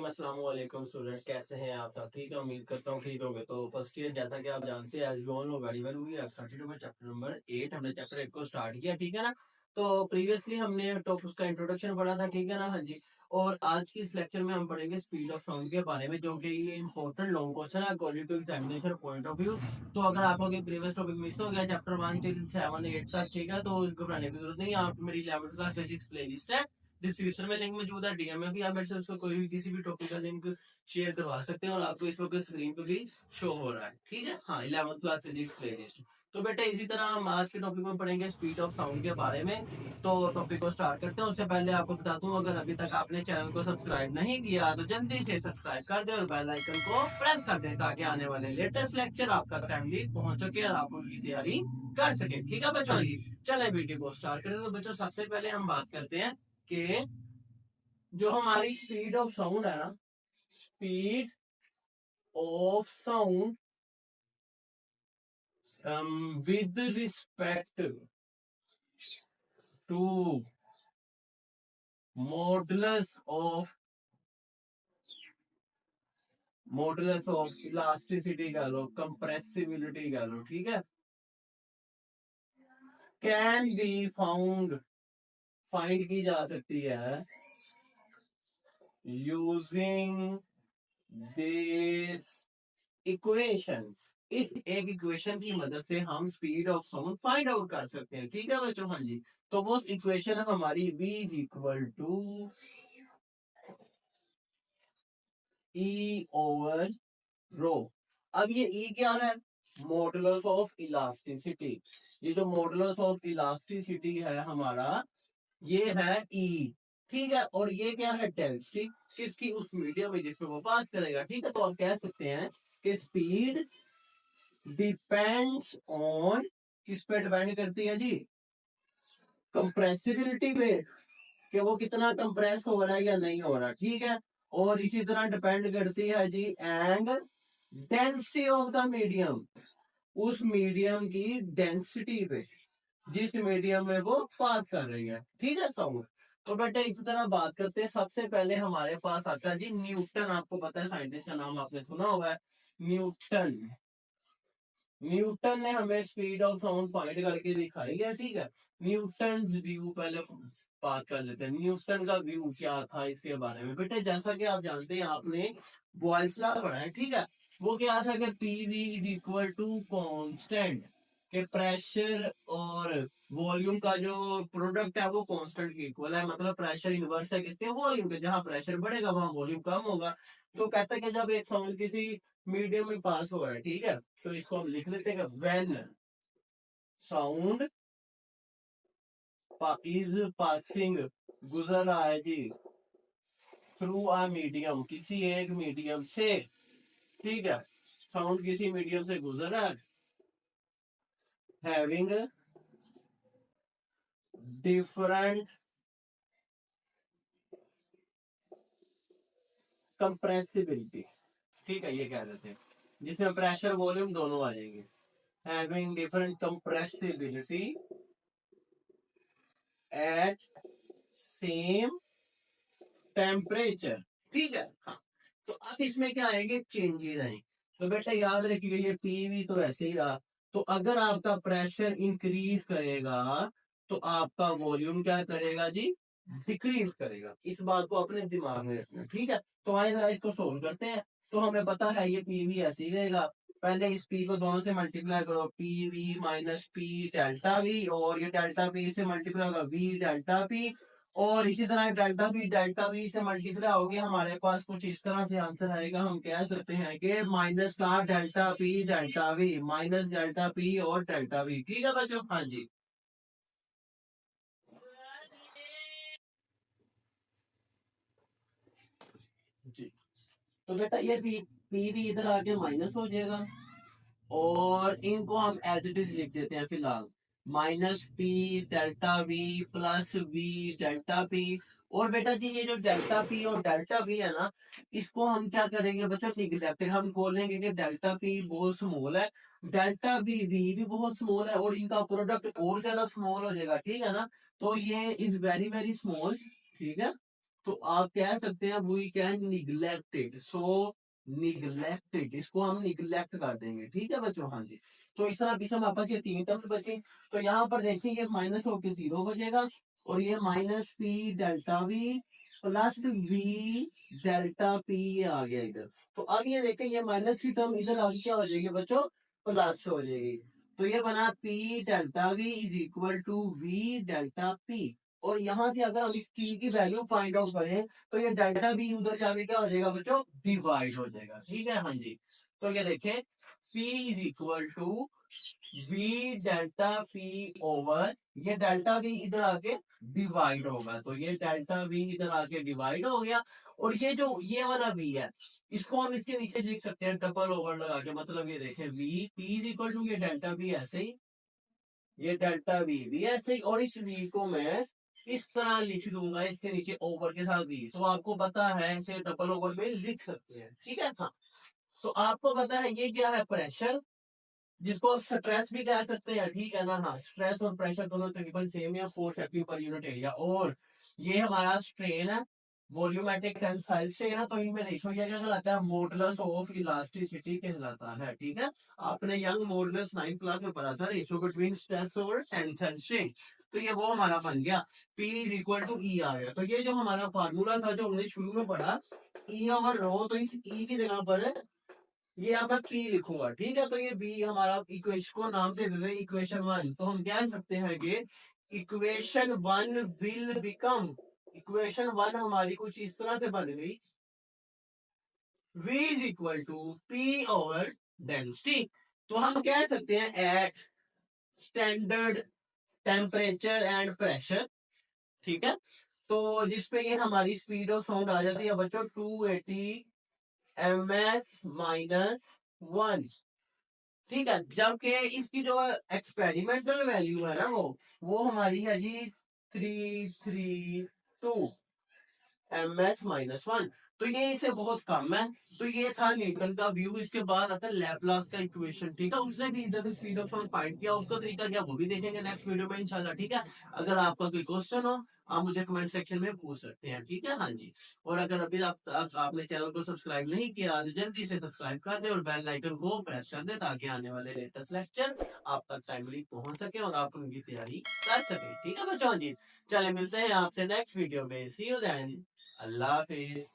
अस्सलाम वालेकुम स्टूडेंट, कैसे हैं आप सब? ठीक है, उम्मीद करता हूँ ठीक होंगे। तो फर्स्ट ईयर जैसा कि आप जानते हैं, as you all know very well, we have started with chapter number 8। हमने चैप्टर 8 को स्टार्ट किया, ठीक है ना। तो प्रीवियसली हमने टॉपिक का इंट्रोडक्शन पढ़ा था, ठीक है ना। हाँ जी। और आज की इस लेक्चर में हम पढ़ेंगे स्पीड ऑफ साउंड के बारे में, जो कि ये इंपॉर्टेंट लॉन्ग क्वेश्चन है according to examination point of view. तो अगर आपको कोई प्रीवियस टॉपिक मिस हो गया चैप्टर 1 till 7 8 तक, ठीक है, तो घबराने की जरूरत नहीं है। आप मेरी 11th क्लास बेसिक्स प्लेलिस्ट है, डिस्क्रिप्शन में लिंक मौजूद है, डीएम में भी आप मेरे से उसको कोई भी किसी भी टॉपिक का लिंक शेयर करवा सकते हैं, और आपको इस वक्त स्क्रीन पे भी शो हो रहा है, ठीक है। हाँ, 11th क्लास फिजिक्स प्लेलिस्ट। तो बेटा इसी तरह हम आज के टॉपिक में पढ़ेंगे स्पीड ऑफ साउंड के बारे में। तो टॉपिक को स्टार्ट करते हैं। उससे पहले आपको बता दूं, अगर अभी तक आपने चैनल को सब्सक्राइब नहीं किया तो जल्दी से सब्सक्राइब कर दे और बेल आइकन को प्रेस कर दे, ताकि आने वाले लेटेस्ट लेक्चर आपका टाइमली पहुंच सके और आप उनकी तैयारी कर सके, ठीक है बच्चों जी। चले वीडियो को स्टार्ट करें। तो बच्चों सबसे पहले हम बात करते हैं कि जो हमारी स्पीड ऑफ साउंड है ना, speed of sound with respect to modulus of elasticity कह लो, कंप्रेसिबिलिटी कह लो, ठीक है, कैन बी फाइंड की जा सकती है यूजिंग दिस इक्वेशन। इस एक इक्वेशन की मदद से हम speed of sound find out कर सकते हैं, ठीक है बच्चों। हाँ जी। तो वो इक्वेशन है हमारी v is equal to E over rho. अब ये ई क्या है? Modulus of elasticity. ये जो मॉडुलस ऑफ इलास्टिसिटी है हमारा, ये है ई, ठीक है। और ये क्या है? डेंसिटी किसकी? उस मीडियम में जिसमें वो पास करेगा, ठीक है। तो आप कह सकते हैं कि स्पीड डिपेंड्स ऑन, किस पे डिपेंड करती है जी? कंप्रेसिबिलिटी पे, कि वो कितना कंप्रेस हो रहा है या नहीं हो रहा, ठीक है। और इसी तरह डिपेंड करती है G and density of the medium, उस मीडियम की डेंसिटी पे, जिस मीडियम में वो पास कर रही है, ठीक है साउंड। तो बेटे इसी तरह बात करते हैं। सबसे पहले हमारे पास आता है जी न्यूटन। आपको पता है साइंटिस्ट का नाम आपने सुना हुआ है, न्यूटन। न्यूटन ने हमें स्पीड ऑफ साउंड फाइंड करके दिखाई है, ठीक है। न्यूटन व्यू पहले बात कर लेते हैं। न्यूटन का व्यू क्या था इसके बारे में? बेटे जैसा कि आप जानते हैं, आपने बॉयल्स लॉ पढ़ा है, ठीक है। वो क्या था कि PV is equal to constant, के प्रेशर और वॉल्यूम का जो प्रोडक्ट है वो कांस्टेंट के इक्वल है। मतलब प्रेशर इनवर्स है किसके? वॉल्यूम के। जहां प्रेशर बढ़ेगा वहां वॉल्यूम कम होगा। तो कहता है कि जब एक साउंड किसी मीडियम में पास हो रहा है, ठीक है, तो इसको हम लिख लेते हैं व्हेन साउंड इज पासिंग, गुजर रहा है जी, थ्रू अ मीडियम, किसी एक मीडियम से, ठीक है। साउंड किसी मीडियम से गुजर रहा है, हैविंग डिफरेंट कंप्रेसिबिलिटी, ठीक है, ये कह देते हैं, जिसमें प्रेशर वॉल्यूम दोनों आ जाएंगे। Having different compressibility at same temperature, ठीक है। हाँ, तो अब इसमें क्या आएंगे? चेंजेस आएंगे। तो बेटा याद रखिए, ये पीवी तो ऐसे ही रहा। तो अगर आपका प्रेशर इंक्रीज करेगा तो आपका वॉल्यूम क्या करेगा जी? डिक्रीज करेगा। इस बात को अपने दिमाग में रखना, ठीक है। तो आइए जरा इसको सोल्व करते हैं। तो हमें पता है ये पीवी ऐसे ही रहेगा। पहले इस पी को दोनों से मल्टीप्लाई करो, P V minus P delta we, और ये डेल्टा पी से मल्टीप्लाई होगा वी डेल्टा पी, और इसी तरह डेल्टा बी से मल्टीप्लाई होगी। हमारे पास कुछ इस तरह से आंसर आएगा। हम कह सकते हैं कि माइनस का delta we minus delta P और डेल्टा वी, ठीक है बच्चों। हाँ जी। जी, तो बेटा ये पी भी इधर आके माइनस हो जाएगा, और इनको हम एज इट इज लिख देते हैं फिलहाल, minus P delta V plus V delta P. और बेटा जी ये जो डेल्टा पी और डेल्टा वी है ना, इसको हम क्या करेंगे बच्चों? निगलेक्टेड। हम बोलेंगे कि डेल्टा पी बहुत स्मॉल है, डेल्टा वी वी भी बहुत स्मॉल है, और इनका प्रोडक्ट और ज्यादा स्मॉल हो जाएगा, ठीक है ना। तो ये इज वेरी वेरी स्मॉल, ठीक है। तो आप कह सकते हैं we can neglect it, so neglect it, इसको हम निग्लेक्ट कर देंगे, ठीक है बच्चों। हाँ जी, तो इस तरह पीछे हमारे पास ये 3 टर्म बचे। तो यहाँ पर देखिए ये माइनस होके 0 बचेगा, और ये minus P delta V plus V delta P आ गया इधर। तो अब ये देखें ये माइनस की टर्म इधर आगे क्या हो जाएगी बच्चों, प्लस हो जाएगी। तो ये बना P delta V is equal to V delta P. और यहाँ से अगर हम इस पी की वैल्यू फाइंड आउट करें तो ये डेल्टा बी उधर जाके क्या हो जाएगा बच्चों, डिवाइड हो जाएगा, ठीक है। हाँ जी, तो ये देखें P is equal to V delta P over, ये डेल्टा वी इधर आके डिवाइड होगा, तो ये डेल्टा वी इधर आके डिवाइड हो गया। और ये जो ये वाला वी है इसको हम इसके नीचे लिख सकते हैं डबल ओवर लगा के, मतलब ये देखें V P is equal to ये डेल्टा वी ऐसे ही, ये डेल्टा वी भी ऐसे ही, और इस वी को मैं इस तरह लिख दूंगा इसके नीचे ओवर के साथ वी, तो आपको पता है ऐसे डबल ओवर में लिख सकते हैं, ठीक है। हाँ, तो आपको पता है ये क्या है, प्रेशर, जिसको आप स्ट्रेस भी कह सकते हैं, ठीक है ना। हाँ, स्ट्रेस और प्रेशर दोनों तकरीबन सेम है, force FP per unit area. और ये हमारा स्ट्रेन है, वॉल्यूमेट्रिक टेंसाइल स्ट्रेन है, तो इनमें रेशो क्या क्या कहलाता है, मॉडुलस ऑफ इलास्टिसिटी कहलाता है, ठीक है। आपने यंग मॉडुलस 9th क्लास में पढ़ा था, रेशो बिटवीन स्ट्रेस और टेंशन स्ट्रेन। तो ये वो हमारा बन गया, P इज इक्वल टू ई आ गया। तो ये जो हमारा फार्मूला था जो हमने शुरू में पढ़ा, ई ओवर रो, तो इस ई की जगह पर ये अब मैं पी लिखूंगा, ठीक है। तो ये बी हमारा इक्वेशन को नाम दे देते हैं इक्वेशन 1। तो हम कह सकते हैं कि इक्वेशन 1 विल बिकम, इक्वेशन 1 हमारी कुछ इस तरह से बन गई, v is equal to P over density. तो हम कह सकते हैं at standard temperature and pressure, ठीक है। तो जिसपे ये हमारी स्पीड ऑफ साउंड आ जाती है बच्चों 280 ms माइनस 1, ठीक है। जबकि इसकी जो एक्सपेरिमेंटल वैल्यू है ना वो हमारी है जी 332 ms माइनस 1। तो ये इसे बहुत कम है। तो ये था न्यूटन का व्यू। इसके बाद आता है लैपलास का इक्वेशन, ठीक है। उसने भी इधर स्पीड ऑफ साउंड फाइंड किया, उसका तरीका क्या वो भी देखेंगे नेक्स्ट वीडियो में इंशाल्लाह, ठीक है। अगर आपका कोई क्वेश्चन हो आप मुझे कमेंट सेक्शन में पूछ सकते हैं, ठीक है। हाँ जी, और अगर अभी आपने चैनल को सब्सक्राइब नहीं किया तो जल्दी से सब्सक्राइब कर दे और बेल आइकन को प्रेस कर दे, ताकि आने वाले लेटेस्ट लेक्चर आप तक टाइमली पहुंच सके और आप उनकी तैयारी कर सके, ठीक है बच्चों। हाँ जी, चले मिलते हैं आपसे नेक्स्ट वीडियो में, सी यू देन, अल्लाह हाफिज।